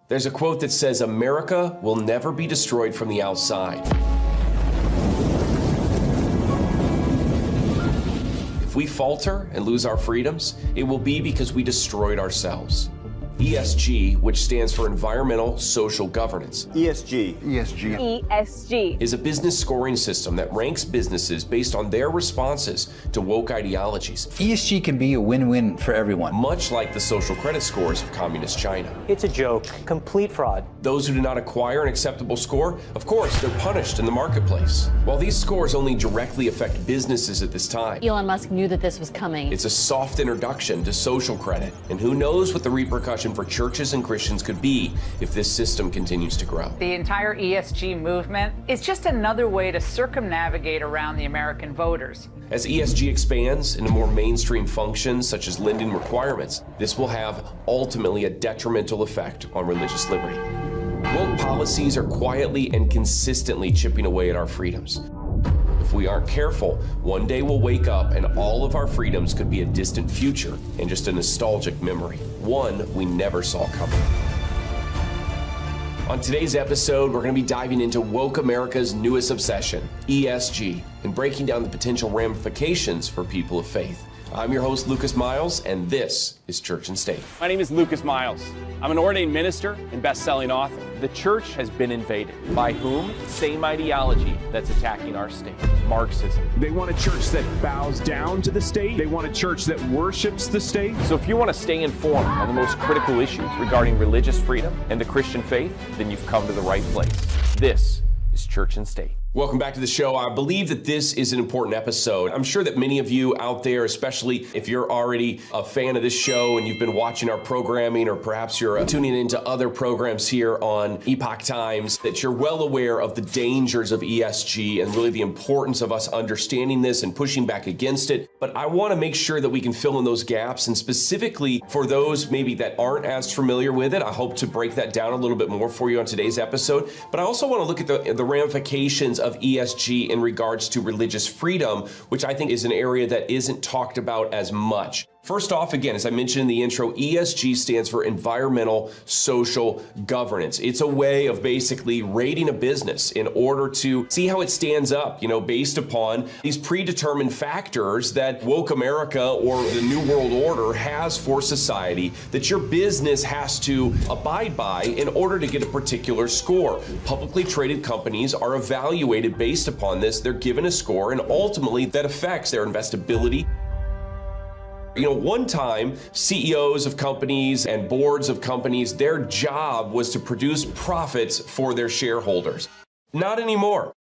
There's a quote that says, "America will never be destroyed from the outside." If we falter and lose our freedoms, it will be because we destroyed ourselves. ESG, which stands for Environmental Social Governance. ESG. ESG is a business scoring system that ranks businesses based on their responses to woke ideologies. ESG can be a win-win for everyone. Much like the social credit scores of communist China. It's a joke, complete fraud. Those who do not acquire an acceptable score, of course, they're punished in the marketplace. While these scores only directly affect businesses at this time, Elon Musk knew that this was coming. it's a soft introduction to social credit. And who knows what the repercussion for churches and Christians could be if this system continues to grow. The entire ESG movement is just another way to circumnavigate around the American voters. As ESG expands into more mainstream functions such as lending requirements, this will have ultimately a detrimental effect on religious liberty. Woke policies are quietly and consistently chipping away at our freedoms. If we aren't careful, one day we'll wake up and all of our freedoms could be a distant future and just a nostalgic memory, one we never saw coming. On today's episode, we're going to be diving into woke America's newest obsession, ESG, and breaking down the potential ramifications for people of faith. I'm your host, Lucas Miles, and this is Church and State. My name is Lucas Miles. I'm an ordained minister and best-selling author. The church has been invaded. By whom? Same ideology that's attacking our state, Marxism. They want a church that bows down to the state. They want a church that worships the state. So if you want to stay informed on the most critical issues regarding religious freedom and the Christian faith, then you've come to the right place. This is Church and State. Welcome back to the show. I believe that this is an important episode. I'm sure that many of you out there, especially if you're already a fan of this show and you've been watching our programming, or perhaps you're tuning into other programs here on Epoch Times, that you're well aware of the dangers of ESG and really the importance of us understanding this and pushing back against it. But I want to make sure that we can fill in those gaps, and specifically for those maybe that aren't as familiar with it, I hope to break that down a little bit more for you on today's episode. But I also want to look at the ramifications of ESG in regards to religious freedom, which I think is an area that isn't talked about as much. First off, again, as I mentioned in the intro, ESG stands for Environmental Social Governance. It's a way of basically rating a business in order to see how it stands up, based upon these predetermined factors that woke America or the New World Order has for society that your business has to abide by in order to get a particular score. Publicly traded companies are evaluated based upon this. They're given a score, and ultimately that affects their investability. One time, CEOs of companies and boards of companies, their job was to produce profits for their shareholders. Not anymore.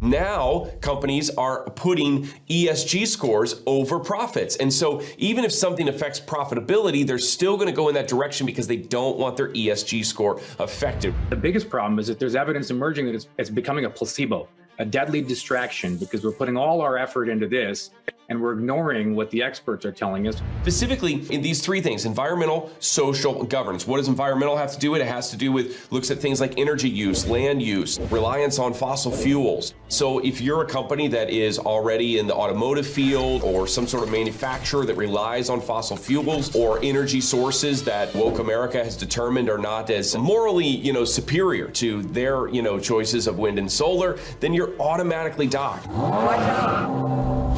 Now, companies are putting ESG scores over profits. And so even if something affects profitability, they're still going to go in that direction because they don't want their ESG score affected. The biggest problem is that there's evidence emerging that it's becoming a placebo, a deadly distraction, because we're putting all our effort into this and we're ignoring what the experts are telling us. Specifically in these three things: environmental, social, governance. What does environmental have to do with? It has to do with, looks at things like energy use, land use, reliance on fossil fuels. So if you're a company that is already in the automotive field or some sort of manufacturer that relies on fossil fuels or energy sources that woke America has determined are not as morally, superior to their, choices of wind and solar, then you're automatically docked.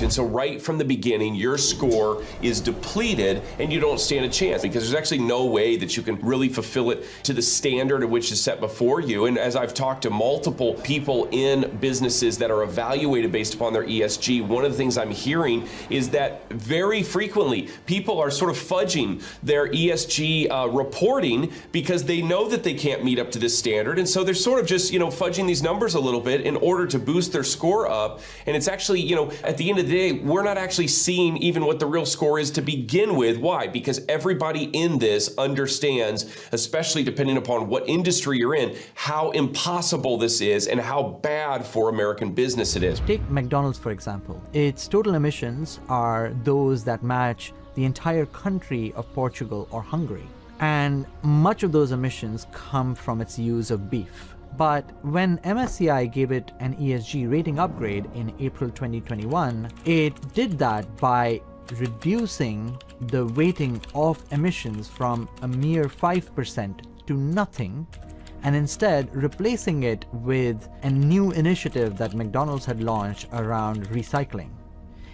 And so right from the beginning, your score is depleted and you don't stand a chance, because there's actually no way that you can really fulfill it to the standard of which is set before you. And as I've talked to multiple people in businesses that are evaluated based upon their ESG, one of the things I'm hearing is that very frequently people are sort of fudging their ESG reporting because they know that they can't meet up to this standard. And so they're sort of just, fudging these numbers a little bit in order to boost their score up. And it's actually, at the end of the day, we're not actually seeing even what the real score is to begin with. Why? Because everybody in this understands, especially depending upon what industry you're in, how impossible this is and how bad for American business it is. Take McDonald's, for example. Its total emissions are those that match the entire country of Portugal or Hungary. And much of those emissions come from its use of beef. But when MSCI gave it an ESG rating upgrade in April 2021, it did that by reducing the weighting of emissions from a mere 5% to to nothing and instead replacing it with a new initiative that McDonald's had launched around recycling.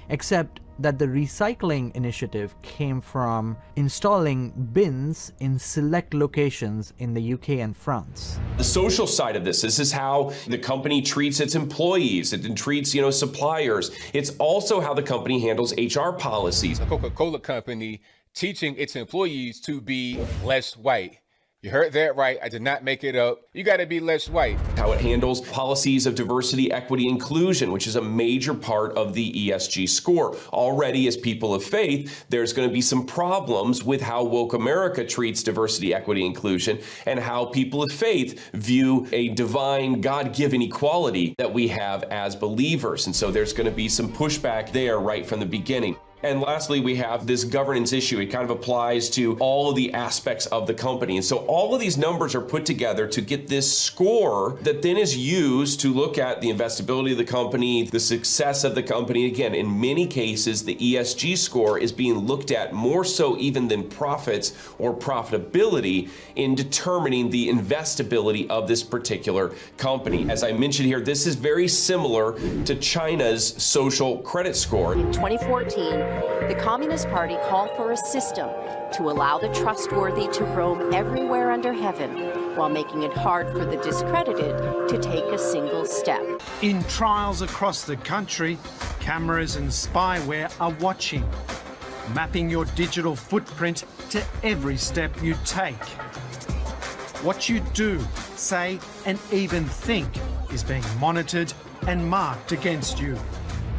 Except that the recycling initiative came from installing bins in select locations in the UK and France. The social side of this is how the company treats its employees, it treats, suppliers. It's also how the company handles HR policies. The Coca-Cola company teaching its employees to be less white. You heard that right. I did not make it up. You got to be less white. How it handles policies of diversity, equity, inclusion, which is a major part of the ESG score. Already, as people of faith, there's going to be some problems with how woke America treats diversity, equity, inclusion, and how people of faith view a divine, God-given equality that we have as believers. And so there's going to be some pushback there right from the beginning. And lastly, we have this governance issue. It kind of applies to all of the aspects of the company. And so all of these numbers are put together to get this score that then is used to look at the investability of the company, the success of the company. Again, in many cases, the ESG score is being looked at more so even than profits or profitability in determining the investability of this particular company. As I mentioned here, this is very similar to China's social credit score. In 2014, the Communist Party called for a system to allow the trustworthy to roam everywhere under heaven while making it hard for the discredited to take a single step. In trials across the country, cameras and spyware are watching, mapping your digital footprint to every step you take. What you do, say, and even think is being monitored and marked against you.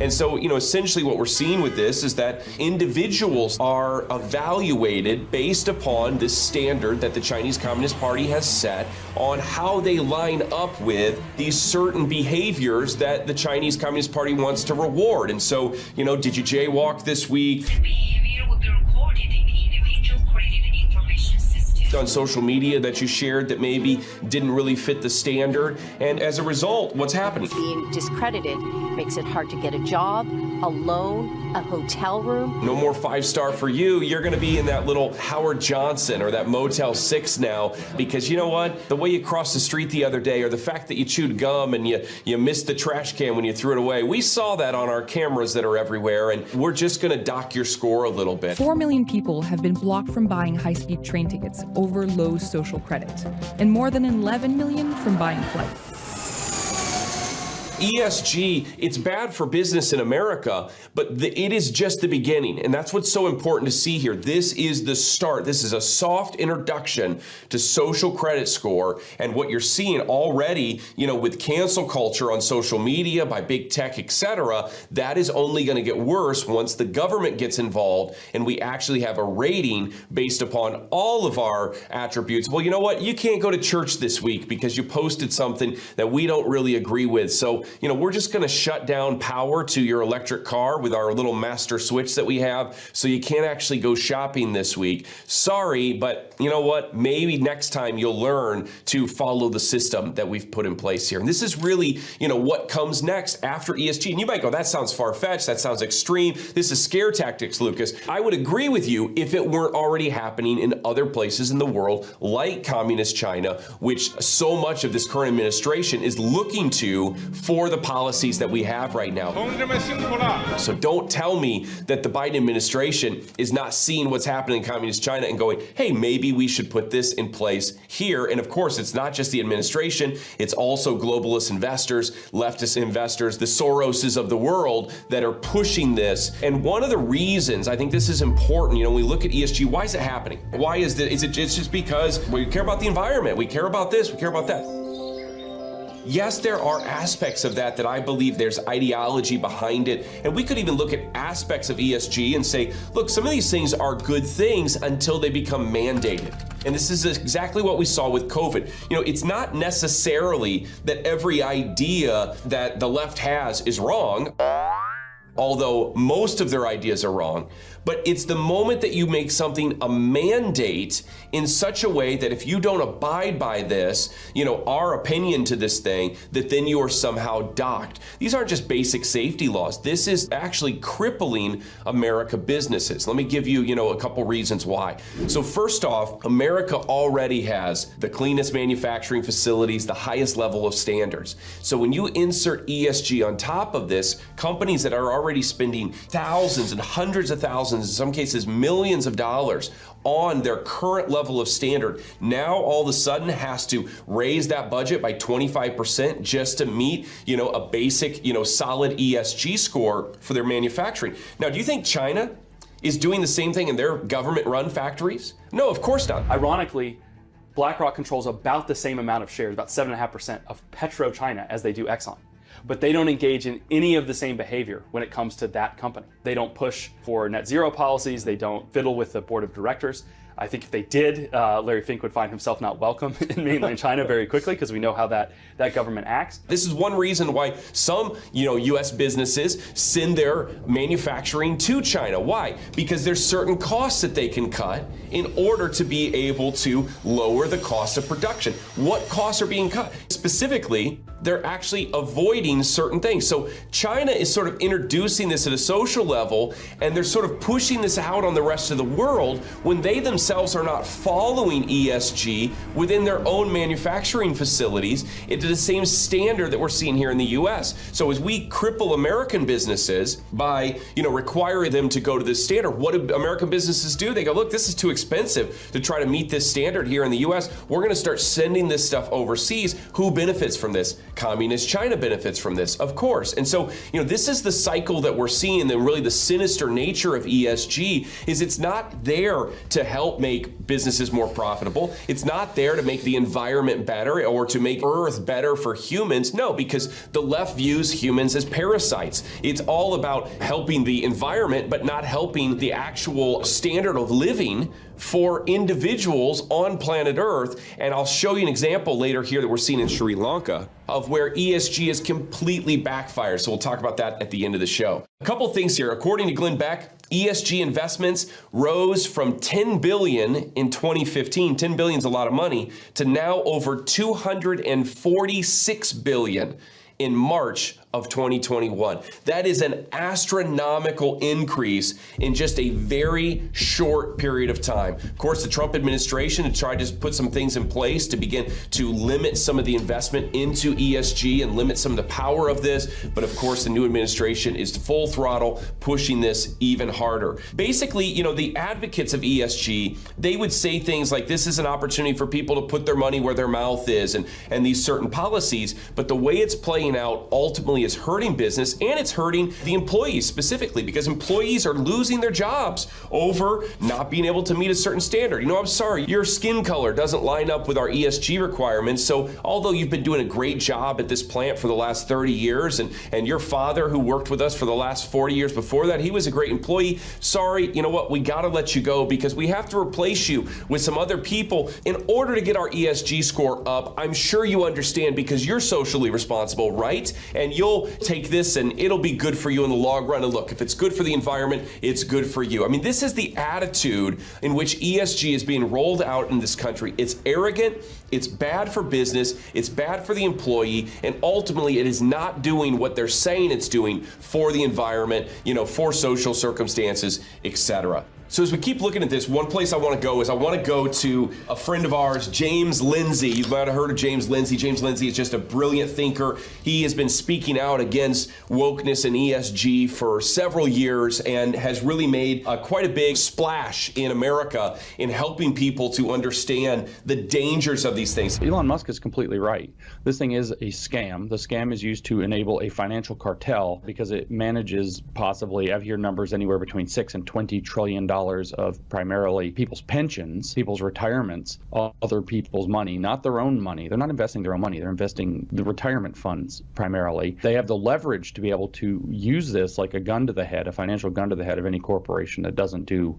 And so, essentially what we're seeing with this is that individuals are evaluated based upon this standard that the Chinese Communist Party has set on how they line up with these certain behaviors that the Chinese Communist Party wants to reward. And so, did you jaywalk this week? Behavior will be recorded in the individual credit information system. On social media that you shared that maybe didn't really fit the standard. And as a result, what's happening? Being discredited makes it hard to get a job, a loan, a hotel room. No more 5-star for you. You're going to be in that little Howard Johnson or that Motel 6 now, because you know what? The way you crossed the street the other day, or the fact that you chewed gum and you missed the trash can when you threw it away, we saw that on our cameras that are everywhere, and we're just going to dock your score a little bit. 4 million people have been blocked from buying high-speed train tickets over low social credit, and more than 11 million from buying flights. ESG, it's bad for business in America, but it is just the beginning. And that's what's so important to see here. This is the start. This is a soft introduction to social credit score. And what you're seeing already, with cancel culture on social media by big tech, etc., that is only going to get worse once the government gets involved and we actually have a rating based upon all of our attributes. Well, you know what? You can't go to church this week because you posted something that we don't really agree with. So we're just going to shut down power to your electric car with our little master switch that we have, so you can't actually go shopping this week. Sorry, but you know what? Maybe next time you'll learn to follow the system that we've put in place here. And this is really, what comes next after ESG. And you might go, that sounds far-fetched, that sounds extreme. This is scare tactics, Lucas. I would agree with you if it weren't already happening in other places in the world, like communist China, which so much of this current administration is looking to for the policies that we have right now. So don't tell me that the Biden administration is not seeing what's happening in communist China and going, hey, maybe we should put this in place here. And of course, it's not just the administration, it's also globalist investors, leftist investors, the Soroses of the world that are pushing this. And one of the reasons I think this is important, when we look at ESG, why is it happening? Why is it just because we care about the environment, we care about this, we care about that? Yes, there are aspects of that I believe there's ideology behind it. And we could even look at aspects of ESG and say, look, some of these things are good things until they become mandated. And this is exactly what we saw with COVID. It's not necessarily that every idea that the left has is wrong, although most of their ideas are wrong. But it's the moment that you make something a mandate in such a way that if you don't abide by this, our opinion to this thing, that then you are somehow docked. These aren't just basic safety laws. This is actually crippling America businesses. Let me give you, a couple reasons why. So first off, America already has the cleanest manufacturing facilities, the highest level of standards. So when you insert ESG on top of this, companies that are already spending thousands and hundreds of thousands, in some cases millions of dollars on their current level of standard, now all of a sudden has to raise that budget by 25% just to meet, a basic, solid ESG score for their manufacturing. Now, do you think China is doing the same thing in their government-run factories? No, of course not. Ironically, BlackRock controls about the same amount of shares, about 7.5% of PetroChina as they do Exxon. But they don't engage in any of the same behavior when it comes to that company. They don't push for net zero policies. They don't fiddle with the board of directors. I think if they did, Larry Fink would find himself not welcome in mainland China very quickly, because we know how that government acts. This is one reason why some, U.S. businesses send their manufacturing to China. Why? Because there's certain costs that they can cut in order to be able to lower the cost of production. What costs are being cut? Specifically, they're actually avoiding certain things. So China is sort of introducing this at a social level, and they're sort of pushing this out on the rest of the world when they themselves are not following ESG within their own manufacturing facilities into the same standard that we're seeing here in the US. So as we cripple American businesses by, requiring them to go to this standard, what do American businesses do? They go, look, this is too expensive to try to meet this standard here in the US. We're gonna start sending this stuff overseas. Who benefits from this? Communist China benefits from this, of course. And so, this is the cycle that we're seeing, and really the sinister nature of ESG is it's not there to help make businesses more profitable. It's not there to make the environment better or to make Earth better for humans. No, because the left views humans as parasites. It's all about helping the environment, but not helping the actual standard of living for individuals on planet Earth. And I'll show you an example later here that we're seeing in Sri Lanka of where ESG has completely backfired. So we'll talk about that at the end of the show. A couple things here. According to Glenn Beck, ESG investments rose from 10 billion in 2015, 10 billion is a lot of money, to now over 246 billion in March of 2021. That is an astronomical increase in just a very short period of time. Of course, the Trump administration had tried to put some things in place to begin to limit some of the investment into ESG and limit some of the power of this. But of course, the new administration is full throttle pushing this even harder. Basically, the advocates of ESG, they would say things like this is an opportunity for people to put their money where their mouth is and these certain policies. But the way it's playing out ultimately is hurting business, and it's hurting the employees specifically, because employees are losing their jobs over not being able to meet a certain standard. I'm sorry, your skin color doesn't line up with our ESG requirements, so although you've been doing a great job at this plant for the last 30 years, and your father who worked with us for the last 40 years before that, he was a great employee, sorry, you know what, we gotta let you go because we have to replace you with some other people in order to get our ESG score up. I'm sure you understand because you're socially responsible, right? And you'll take this and it'll be good for you in the long run. And look, if it's good for the environment, it's good for you. I mean, this is the attitude in which ESG is being rolled out in this country. It's arrogant, it's bad for business, it's bad for the employee, and ultimately it is not doing what they're saying it's doing for the environment, for social circumstances, etc. So as we keep looking at this, one place I want to go is I want to go to a friend of ours, James Lindsay. You might have heard of James Lindsay. James Lindsay is just a brilliant thinker. He has been speaking out against wokeness and ESG for several years and has really made quite a big splash in America in helping people to understand the dangers of these things. Elon Musk is completely right. This thing is a scam. The scam is used to enable a financial cartel because it manages possibly, I've heard numbers anywhere between $6 and $20 trillion of primarily people's pensions, people's retirements, other people's money, not their own money. They're not investing their own money. They're investing the retirement funds primarily. They have the leverage to be able to use this like a gun to the head, a financial gun to the head of any corporation that doesn't do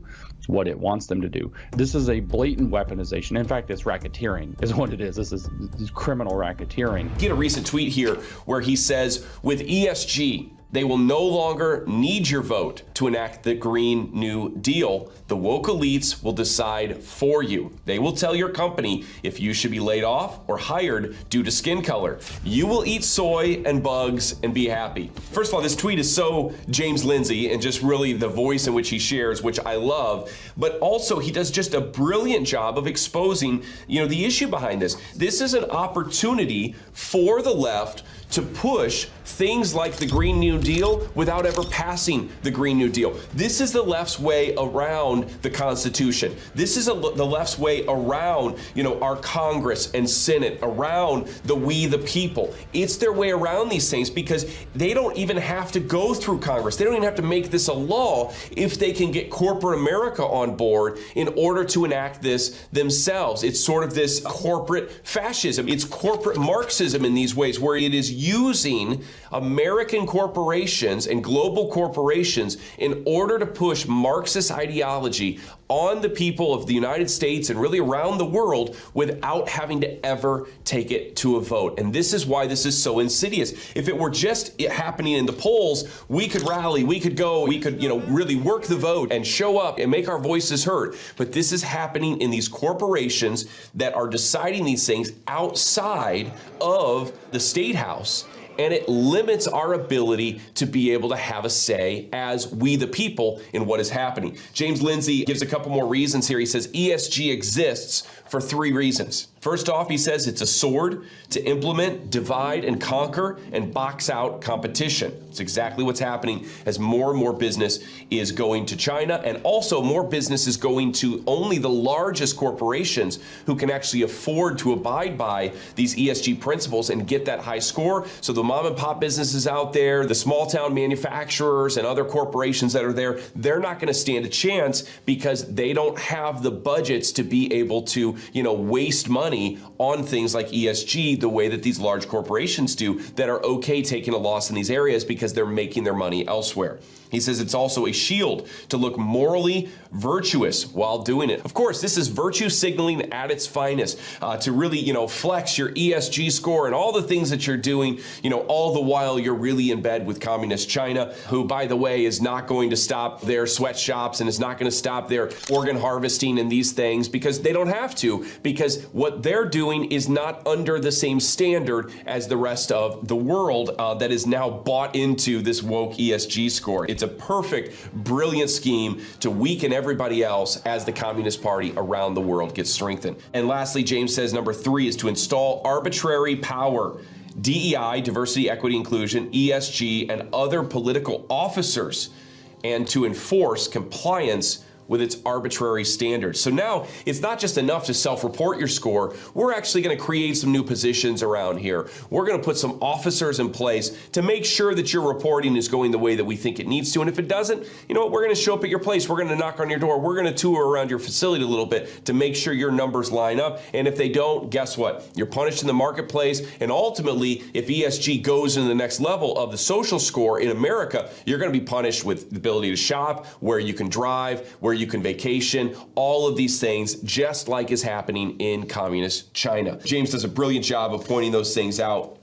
what it wants them to do. This is a blatant weaponization. In fact, it's racketeering is what it is. This is criminal racketeering. He had a recent tweet here where he says, with ESG, They will no longer need your vote to enact the Green New Deal. The woke elites will decide for you. They will tell your company if you should be laid off or hired due to skin color. You will eat soy and bugs and be happy. First of all, this tweet is so James Lindsay and just really the voice in which he shares, which I love, but also he does just a brilliant job of exposing, the issue behind this. This is an opportunity for the left to push things like the Green New Deal without ever passing the Green New Deal. This is the left's way around the Constitution. This is the left's way around, our Congress and Senate, around the we the people. It's their way around these things because they don't even have to go through Congress. They don't even have to make this a law if they can get corporate America on board in order to enact this themselves. It's sort of this corporate fascism. It's corporate Marxism in these ways where it is using American corporations and global corporations in order to push Marxist ideology on the people of the United States and really around the world without having to ever take it to a vote. And this is why this is so insidious. If it were just happening in the polls, we could rally, we could go, we could, really work the vote and show up and make our voices heard. But this is happening in these corporations that are deciding these things outside of the State House. And it limits our ability to be able to have a say as we the people in what is happening. James Lindsay gives a couple more reasons here. He says ESG exists for 3 reasons. First off, he says it's a sword to implement, divide, and conquer, and box out competition. It's exactly what's happening as more and more business is going to China, and also more business is going to only the largest corporations who can actually afford to abide by these ESG principles and get that high score. So the mom and pop businesses out there, the small town manufacturers and other corporations that are there, they're not going to stand a chance because they don't have the budgets to be able to, waste money on things like ESG the way that these large corporations do that are okay taking a loss in these areas because they're making their money elsewhere. He says it's also a shield to look morally virtuous while doing it. Of course, this is virtue signaling at its finest, to really, flex your ESG score and all the things that you're doing, all the while you're really in bed with communist China, who, by the way, is not going to stop their sweatshops and is not going to stop their organ harvesting and these things because they don't have to, because what they're doing is not under the same standard as the rest of the world that is now bought into this woke ESG score. It's a perfect, brilliant scheme to weaken everybody else as the Communist Party around the world gets strengthened. And lastly, James says number 3 is to install arbitrary power. DEI, diversity, equity, inclusion, ESG, and other political officers, and to enforce compliance with its arbitrary standards. So now it's not just enough to self-report your score. We're actually going to create some new positions around here. We're going to put some officers in place to make sure that your reporting is going the way that we think it needs to. And if it doesn't, we're going to show up at your place. We're going to knock on your door. We're going to tour around your facility a little bit to make sure your numbers line up. And if they don't, guess what? You're punished in the marketplace. And ultimately, if ESG goes into the next level of the social score in America, you're going to be punished with the ability to shop, where you can drive, where you can vacation, all of these things, just like is happening in communist China. James does a brilliant job of pointing those things out.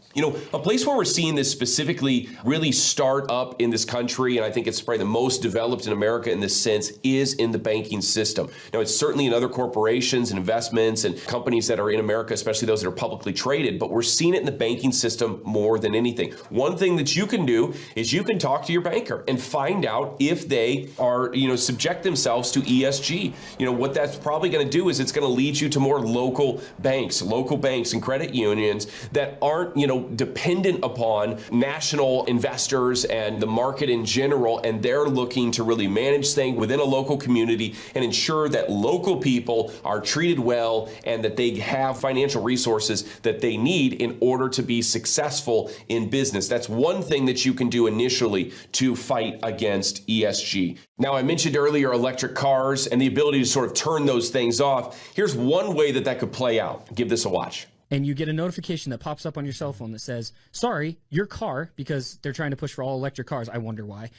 A place where we're seeing this specifically really start up in this country, and I think it's probably the most developed in America in this sense, is in the banking system. Now, it's certainly in other corporations and investments and companies that are in America, especially those that are publicly traded, but we're seeing it in the banking system more than anything. One thing that you can do is you can talk to your banker and find out if they are, subject themselves to ESG. What that's probably going to do is it's going to lead you to more local banks and credit unions that aren't, dependent upon national investors and the market in general, and they're looking to really manage things within a local community and ensure that local people are treated well and that they have financial resources that they need in order to be successful in business. That's one thing that you can do initially to fight against ESG. Now, I mentioned earlier electric cars and the ability to sort of turn those things off. Here's one way that could play out. Give this a watch. And you get a notification that pops up on your cell phone that says, sorry, your car, because they're trying to push for all electric cars, I wonder why,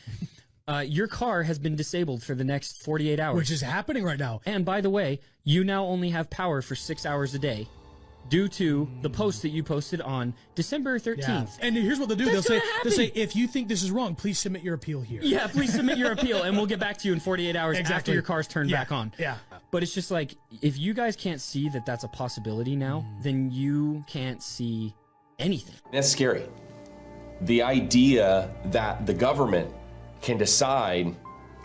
your car has been disabled for the next 48 hours. Which is happening right now. And by the way, you now only have power for 6 hours a day. due to the post that you posted on December 13th. Yeah. And here's what they'll do. They'll say, if you think this is wrong, please submit your appeal here. Yeah, please submit your appeal, and we'll get back to you in 48 hours after your car's turned back on. Yeah. But it's just like, if you guys can't see that that's a possibility now, then you can't see anything. That's scary. The idea that the government can decide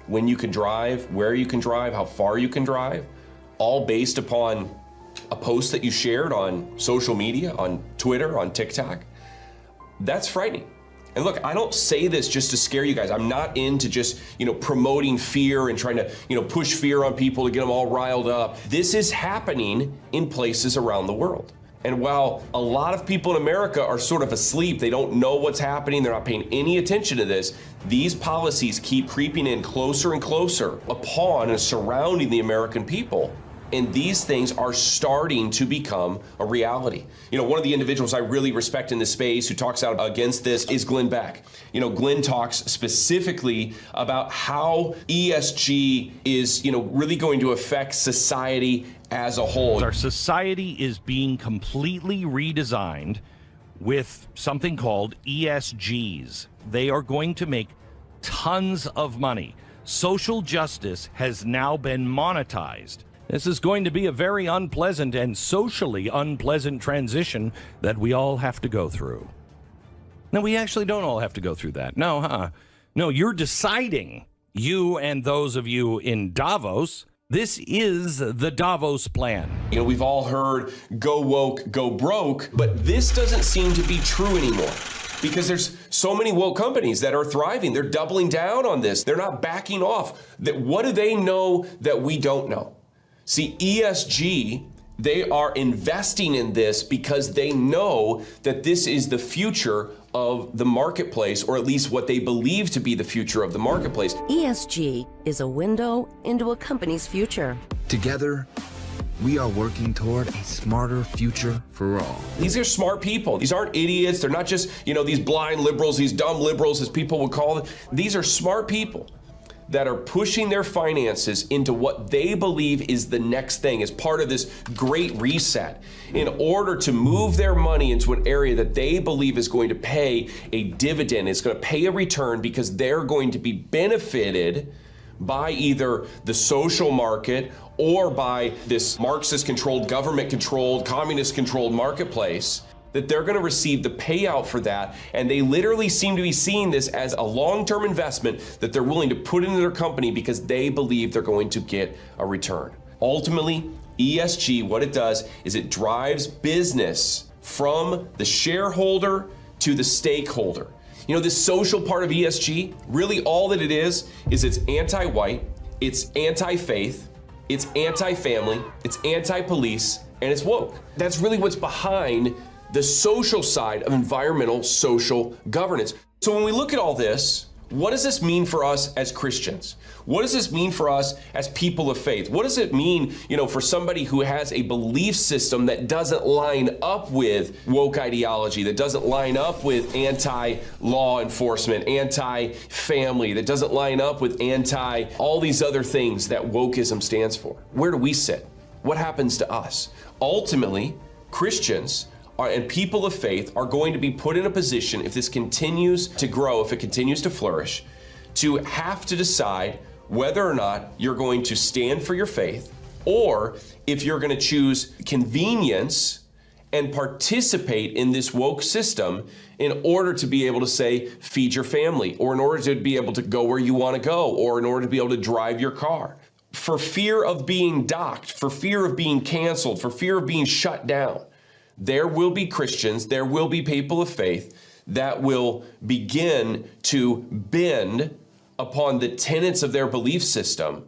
when you can drive, where you can drive, how far you can drive, all based upon a post that you shared on social media, on Twitter, on TikTok, that's frightening. And look, I don't say this just to scare you guys. I'm not into just, promoting fear and trying to, push fear on people to get them all riled up. This is happening in places around the world. And while a lot of people in America are sort of asleep, they don't know what's happening, they're not paying any attention to this, these policies keep creeping in closer and closer upon and surrounding the American people. And these things are starting to become a reality. One of the individuals I really respect in this space who talks out against this is Glenn Beck. Glenn talks specifically about how ESG is, really going to affect society as a whole. Our society is being completely redesigned with something called ESGs. They are going to make tons of money. Social justice has now been monetized. This is going to be a very unpleasant and socially unpleasant transition that we all have to go through. No, we actually don't all have to go through that. No, No, you're deciding, you and those of you in Davos. This is the Davos plan. We've all heard go woke, go broke, but this doesn't seem to be true anymore. Because there's so many woke companies that are thriving. They're doubling down on this. They're not backing off. What do they know that we don't know? See, ESG, they are investing in this because they know that this is the future of the marketplace, or at least what they believe to be the future of the marketplace. ESG is a window into a company's future. Together, we are working toward a smarter future for all. These are smart people. These aren't idiots. They're not just, these blind liberals, these dumb liberals, as people would call them. These are smart people that are pushing their finances into what they believe is the next thing as part of this great reset in order to move their money into an area that they believe is going to pay a dividend, it's going to pay a return because they're going to be benefited by either the social market or by this Marxist-controlled, government-controlled, communist-controlled marketplace, that they're going to receive the payout for that. And they literally seem to be seeing this as a long-term investment that they're willing to put into their company because they believe they're going to get a return. Ultimately, ESG, what it does is it drives business from the shareholder to the stakeholder. This social part of ESG, really all that it is it's anti-white, it's anti-faith, it's anti-family, it's anti-police, and it's woke. That's really what's behind the social side of environmental social governance. So when we look at all this, what does this mean for us as Christians? What does this mean for us as people of faith? What does it mean, for somebody who has a belief system that doesn't line up with woke ideology, that doesn't line up with anti-law enforcement, anti-family, that doesn't line up with all these other things that wokeism stands for? Where do we sit? What happens to us? Ultimately, Christians and people of faith are going to be put in a position, if this continues to grow, if it continues to flourish, to have to decide whether or not you're going to stand for your faith, or if you're going to choose convenience and participate in this woke system in order to be able to, say, feed your family, or in order to be able to go where you want to go, or in order to be able to drive your car. For fear of being docked, for fear of being canceled, for fear of being shut down, there will be Christians, there will be people of faith that will begin to bend upon the tenets of their belief system,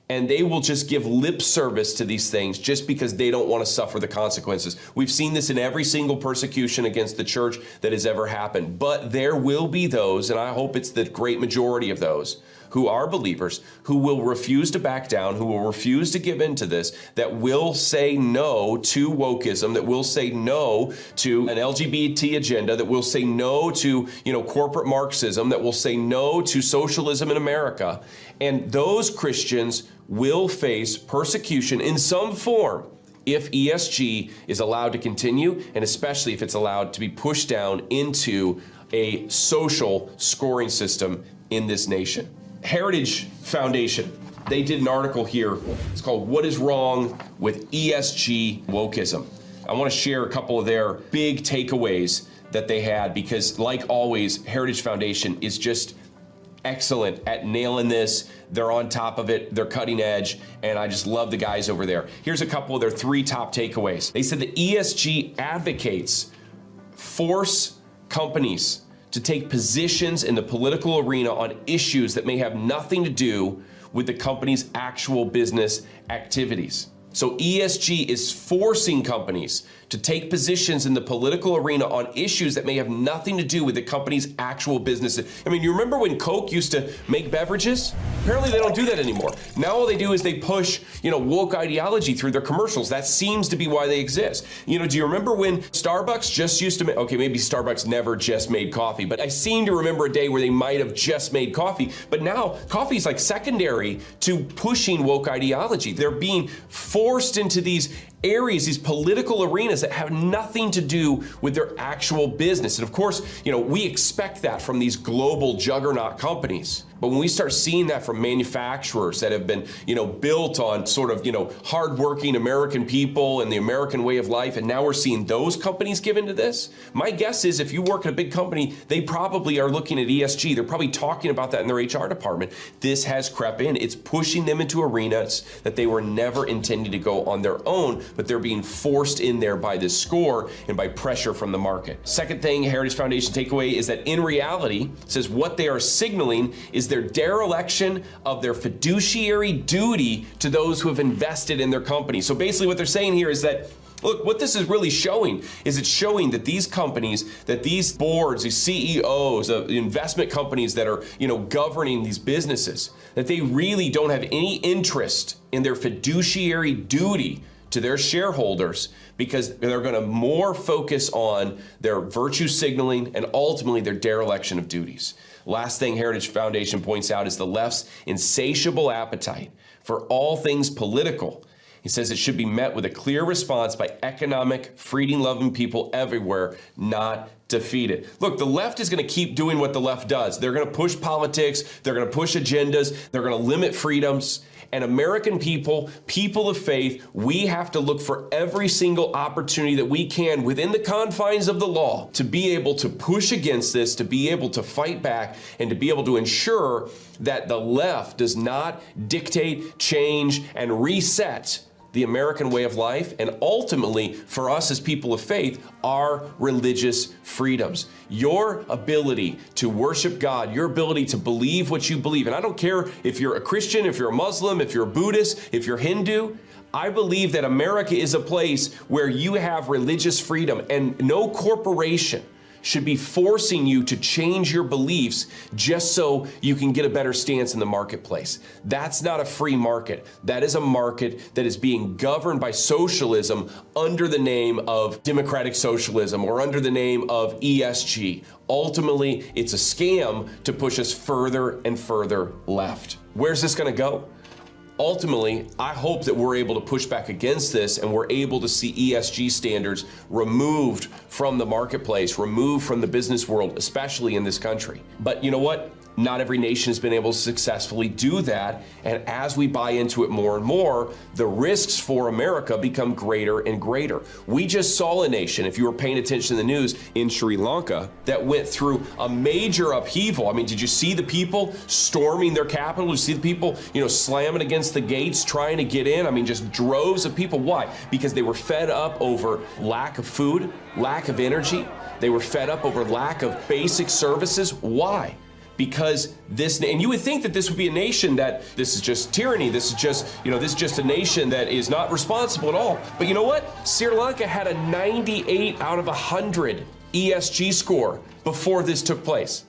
and they will just give lip service to these things just because they don't want to suffer the consequences. We've seen this in every single persecution against the church that has ever happened. But there will be those, and I hope it's the great majority of those, who are believers, who will refuse to back down, who will refuse to give in to this, that will say no to wokeism, that will say no to an LGBT agenda, that will say no to, corporate Marxism, that will say no to socialism in America. And those Christians will face persecution in some form if ESG is allowed to continue, and especially if it's allowed to be pushed down into a social scoring system in this nation. Heritage Foundation, they did an article here. It's called What is Wrong with ESG Wokeism? I want to share a couple of their big takeaways that they had, because like always, Heritage Foundation is just excellent at nailing this. They're on top of it, they're cutting edge, and I just love the guys over there. Here's a couple of their 3 top takeaways. They said that ESG advocates force companies to take positions in the political arena on issues that may have nothing to do with the company's actual business activities. So ESG is forcing companies to take positions in the political arena on issues that may have nothing to do with the company's actual business. I mean, you remember when Coke used to make beverages? Apparently they don't do that anymore. Now all they do is they push, woke ideology through their commercials. That seems to be why they exist. Do you remember when Starbucks just used to make, okay, maybe Starbucks never just made coffee, but I seem to remember a day where they might have just made coffee. But now coffee is like secondary to pushing woke ideology. They're being forced into these areas, these political arenas that have nothing to do with their actual business. And of course, we expect that from these global juggernaut companies. But when we start seeing that from manufacturers that have been, built on sort of, hardworking American people and the American way of life, and now we're seeing those companies give into this, my guess is if you work at a big company, they probably are looking at ESG. They're probably talking about that in their HR department. This has crept in. It's pushing them into arenas that they were never intending to go on their own, but they're being forced in there by this score and by pressure from the market. Second thing, Heritage Foundation takeaway is that in reality, it says what they are signaling is their dereliction of their fiduciary duty to those who have invested in their company. So basically what they're saying here is that, look, what this is really showing is it's showing that these companies, that these boards, these CEOs of investment companies that are, governing these businesses, that they really don't have any interest in their fiduciary duty to their shareholders, because they're going to more focus on their virtue signaling and ultimately their dereliction of duties. Last thing Heritage Foundation points out is the left's insatiable appetite for all things political. He says it should be met with a clear response by economic, freedom-loving people everywhere, not defeated. Look, the left is going to keep doing what the left does. They're going to push politics, they're going to push agendas, they're going to limit freedoms. And American people, people of faith, we have to look for every single opportunity that we can within the confines of the law to be able to push against this, to be able to fight back, and to be able to ensure that the left does not dictate, change, and reset the American way of life, and ultimately, for us as people of faith, our religious freedoms. Your ability to worship God, your ability to believe what you believe, and I don't care if you're a Christian, if you're a Muslim, if you're a Buddhist, if you're Hindu, I believe that America is a place where you have religious freedom, and no corporation should be forcing you to change your beliefs just so you can get a better stance in the marketplace. That's not a free market. That is a market that is being governed by socialism under the name of democratic socialism or under the name of ESG. Ultimately, it's a scam to push us further and further left. Where's this going to go? Ultimately, I hope that we're able to push back against this and we're able to see ESG standards removed from the marketplace, removed from the business world, especially in this country. But you know what? Not every nation has been able to successfully do that. And as we buy into it more and more, the risks for America become greater and greater. We just saw a nation, if you were paying attention to the news, in Sri Lanka that went through a major upheaval. I mean, did you see the people storming their capital? Did you see the people, slamming against the gates, trying to get in? I mean, just droves of people. Why? Because they were fed up over lack of food, lack of energy. They were fed up over lack of basic services. Why? Because this, and you would think that this would be a nation that this is just tyranny. This is just, this is just a nation that is not responsible at all. But you know what? Sri Lanka had a 98 out of 100 ESG score before this took place.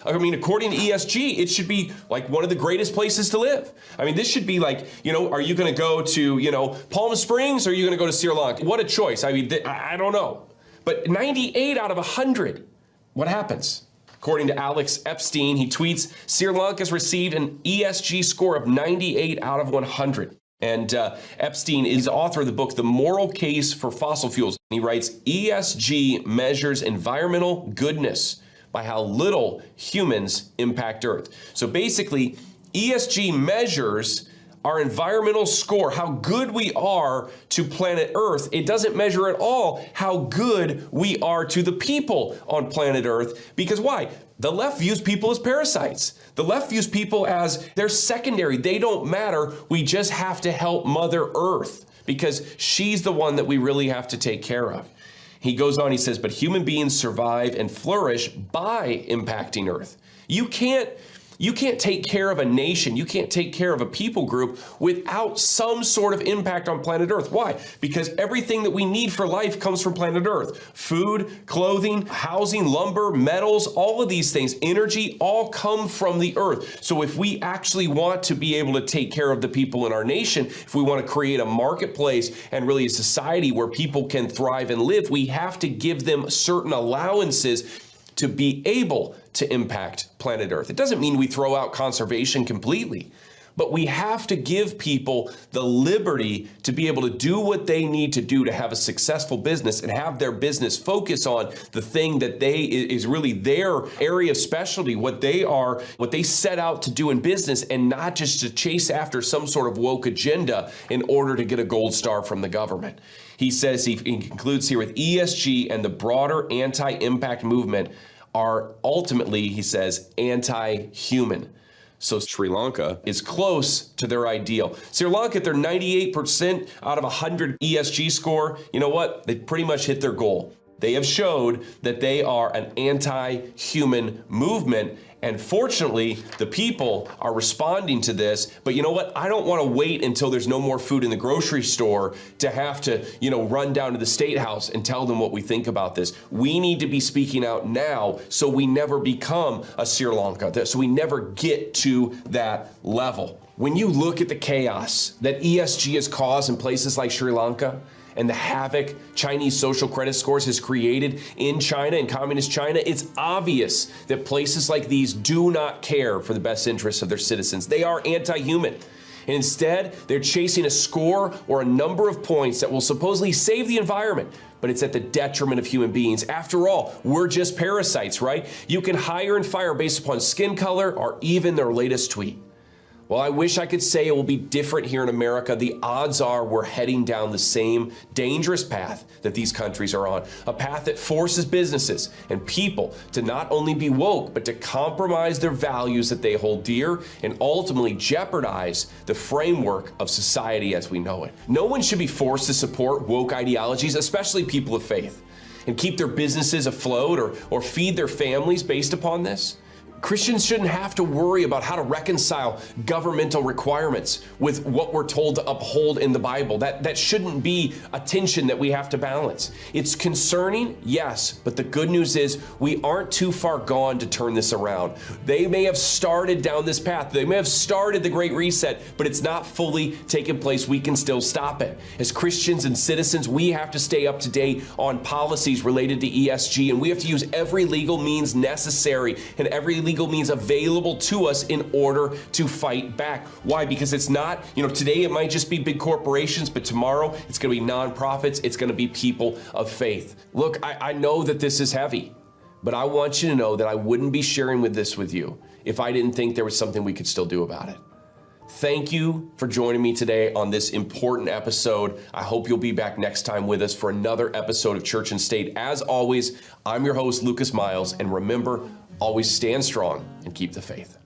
I mean, according to ESG, it should be like one of the greatest places to live. I mean, this should be like, are you going to go to, Palm Springs or are you going to go to Sri Lanka? What a choice. I mean, I don't know. But 98 out of 100, what happens? According to Alex Epstein, he tweets, Sri Lanka's received an ESG score of 98 out of 100. And Epstein is the author of the book, The Moral Case for Fossil Fuels. He writes, ESG measures environmental goodness by how little humans impact Earth. So basically, ESG measures our environmental score, how good we are to planet Earth. It doesn't measure at all how good we are to the people on planet Earth. Because why? The left views people as parasites. The left views people as they're secondary. They don't matter. We just have to help Mother Earth because she's the one that we really have to take care of. He goes on, he says, but human beings survive and flourish by impacting Earth. You can't take care of a nation, you can't take care of a people group without some sort of impact on planet Earth. Why? Because everything that we need for life comes from planet Earth. Food, clothing, housing, lumber, metals, all of these things, energy, all come from the Earth. So if we actually want to be able to take care of the people in our nation, if we want to create a marketplace and really a society where people can thrive and live, we have to give them certain allowances to be able to impact planet Earth. It doesn't mean we throw out conservation completely, but we have to give people the liberty to be able to do what they need to do to have a successful business and have their business focus on the thing that is really their area of specialty, what they set out to do in business, and not just to chase after some sort of woke agenda in order to get a gold star from the government. He says, he concludes here with ESG and the broader anti-impact movement are ultimately, he says, anti-human. So Sri Lanka is close to their ideal. Sri Lanka, they're 98% out of 100 ESG score. You know what? They pretty much hit their goal. They have showed that they are an anti-human movement. And fortunately, the people are responding to this. But you know what? I don't want to wait until there's no more food in the grocery store to have to, run down to the State House and tell them what we think about this. We need to be speaking out now so we never become a Sri Lanka, so we never get to that level. When you look at the chaos that ESG has caused in places like Sri Lanka, and the havoc Chinese social credit scores has created in China and communist China, it's obvious that places like these do not care for the best interests of their citizens. They are anti-human. And instead, they're chasing a score or a number of points that will supposedly save the environment, but it's at the detriment of human beings. After all, we're just parasites, right? You can hire and fire based upon skin color or even their latest tweet. Well, I wish I could say it will be different here in America. The odds are we're heading down the same dangerous path that these countries are on, a path that forces businesses and people to not only be woke, but to compromise their values that they hold dear and ultimately jeopardize the framework of society as we know it. No one should be forced to support woke ideologies, especially people of faith, and keep their businesses afloat or feed their families based upon this. Christians shouldn't have to worry about how to reconcile governmental requirements with what we're told to uphold in the Bible. That shouldn't be a tension that we have to balance. It's concerning, yes, but the good news is we aren't too far gone to turn this around. They may have started down this path. They may have started the Great Reset, but it's not fully taken place. We can still stop it. As Christians and citizens, we have to stay up to date on policies related to ESG, and we have to use every legal means necessary and every legal means available to us in order to fight back. Why? Because it's not, today it might just be big corporations, but tomorrow it's going to be nonprofits. It's going to be people of faith. Look, I know that this is heavy, but I want you to know that I wouldn't be sharing this with you if I didn't think there was something we could still do about it. Thank you for joining me today on this important episode. I hope you'll be back next time with us for another episode of Church and State. As always, I'm your host, Lucas Miles, and remember, always stand strong and keep the faith.